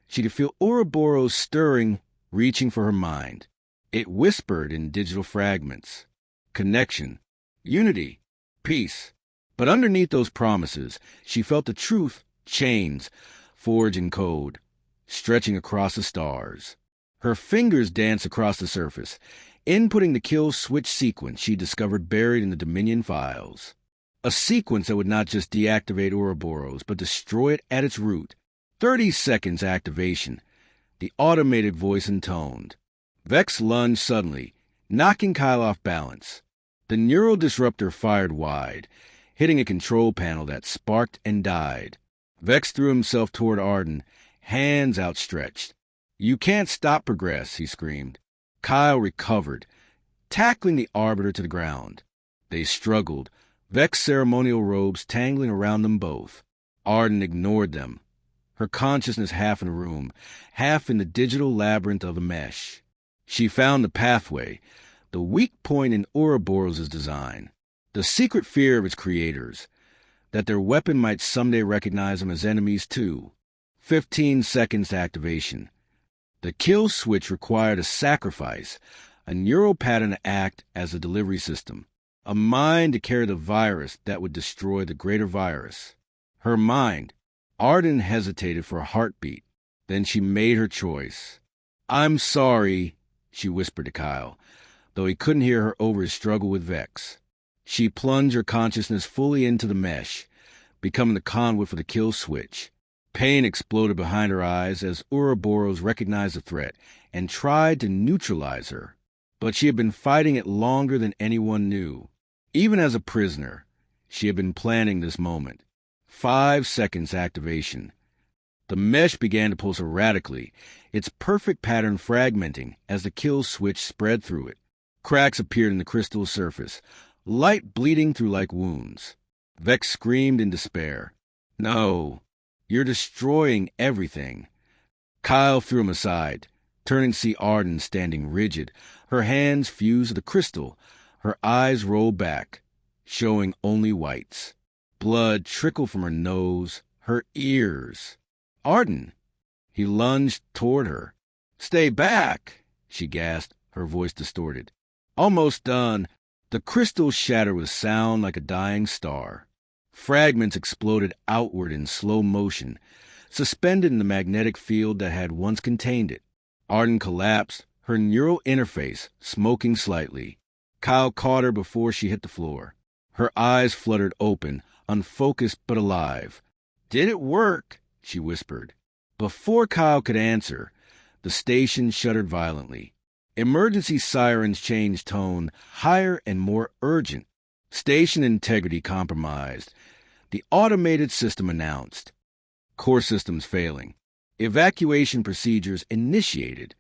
she could feel Ouroboros stirring, reaching for her mind. It whispered in digital fragments. Connection, unity, peace. But underneath those promises, she felt the truth, chains, forged in code, stretching across the stars. Her fingers danced across the surface, inputting the kill switch sequence she discovered buried in the Dominion files. A sequence that would not just deactivate Ouroboros, but destroy it at its root. 30 seconds activation, the automated voice intoned. Vex lunged suddenly, knocking Kyle off balance. The neural disruptor fired wide, hitting a control panel that sparked and died. Vex threw himself toward Arden, hands outstretched. You can't stop progress, he screamed. Kyle recovered, tackling the Arbiter to the ground. They struggled, Vex ceremonial robes tangling around them both. Arden ignored them, her consciousness half in the room, half in the digital labyrinth of the mesh. She found the pathway, the weak point in Ouroboros' design, the secret fear of its creators, that their weapon might someday recognize them as enemies too. 15 seconds to activation. The kill switch required a sacrifice, a neural pattern to act as a delivery system. A mind to carry the virus that would destroy the greater virus. Her mind. Arden hesitated for a heartbeat. Then she made her choice. "I'm sorry," she whispered to Kyle, though he couldn't hear her over his struggle with Vex. She plunged her consciousness fully into the mesh, becoming the conduit for the kill switch. Pain exploded behind her eyes as Ouroboros recognized the threat and tried to neutralize her. But she had been fighting it longer than anyone knew. Even as a prisoner, she had been planning this moment. 5 seconds activation. The mesh began to pulse erratically, its perfect pattern fragmenting as the kill switch spread through it. Cracks appeared in the crystal surface, light bleeding through like wounds. Vex screamed in despair. "No, you're destroying everything." Kyle threw him aside, turning to see Arden standing rigid, her hands fused to the crystal, her eyes rolled back, showing only whites. Blood trickled from her nose, her ears. "Arden!" He lunged toward her. "Stay back!" she gasped, her voice distorted. "Almost done." The crystal shattered with a sound like a dying star. Fragments exploded outward in slow motion, suspended in the magnetic field that had once contained it. Arden collapsed, her neural interface smoking slightly. Kyle caught her before she hit the floor. Her eyes fluttered open, unfocused but alive. "Did it work?" she whispered. Before Kyle could answer, the station shuddered violently. Emergency sirens changed tone, higher and more urgent. "Station integrity compromised," the automated system announced. "Core systems failing. Evacuation procedures initiated."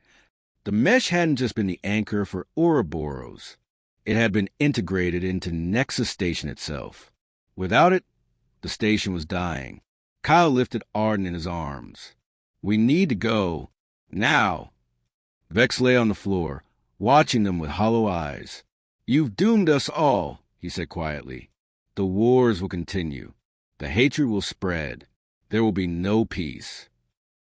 The mesh hadn't just been the anchor for Ouroboros. It had been integrated into Nexus Station itself. Without it, the station was dying. Kyle lifted Arden in his arms. "We need to go. Now." Vex lay on the floor, watching them with hollow eyes. "You've doomed us all," he said quietly. "The wars will continue. The hatred will spread. There will be no peace."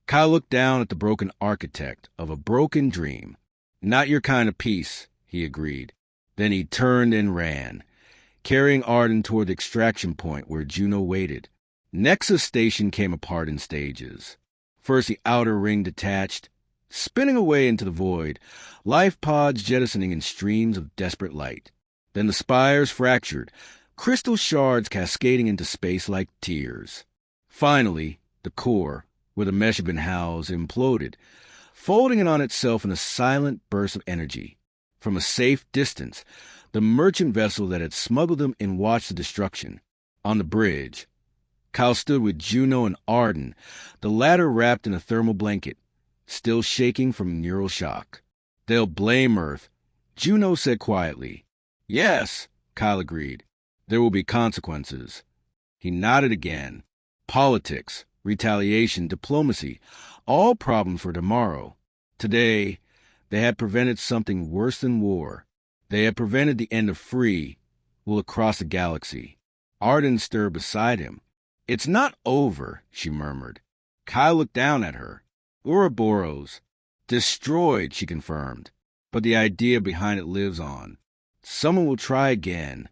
Kyle looked down at the broken architect of a broken dream. "Not your kind of peace," he agreed. Then he turned and ran, carrying Arden toward the extraction point where Juno waited. Nexus Station came apart in stages. First the outer ring detached, spinning away into the void, life pods jettisoning in streams of desperate light. Then the spires fractured, crystal shards cascading into space like tears. Finally, the core, where the mesh had been housed, imploded, folding in on itself in a silent burst of energy. From a safe distance, the merchant vessel that had smuggled them in watched the destruction. On the bridge, Kyle stood with Juno and Arden, the latter wrapped in a thermal blanket, still shaking from neural shock. "They'll blame Earth," Juno said quietly. "Yes," Kyle agreed. "There will be consequences." He nodded again. Politics, retaliation, diplomacy, all problems for tomorrow. Today, they had prevented something worse than war. They had prevented the end of free will across the galaxy. Arden stirred beside him. "It's not over," she murmured. Kyle looked down at her. "Ouroboros. Destroyed," she confirmed. "But the idea behind it lives on. Someone will try again.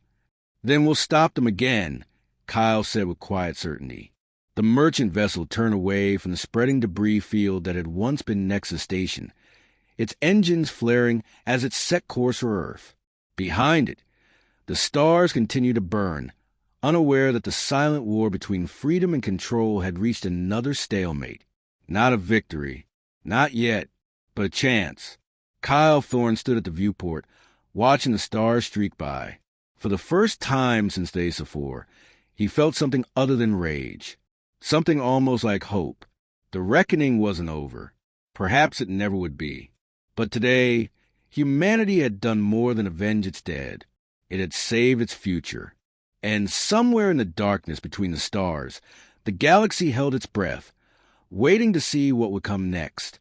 Then we'll stop them again," Kyle said with quiet certainty. The merchant vessel turned away from the spreading debris field that had once been Nexus Station, its engines flaring as it set course for Earth. Behind it, the stars continued to burn, unaware that the silent war between freedom and control had reached another stalemate. Not a victory. Not yet. But a chance. Kyle Thorne stood at the viewport, watching the stars streak by. For the first time since the Ace of Four, he felt something other than rage. Something almost like hope. The reckoning wasn't over. Perhaps it never would be. But today, humanity had done more than avenge its dead. It had saved its future. And somewhere in the darkness between the stars, the galaxy held its breath, waiting to see what would come next.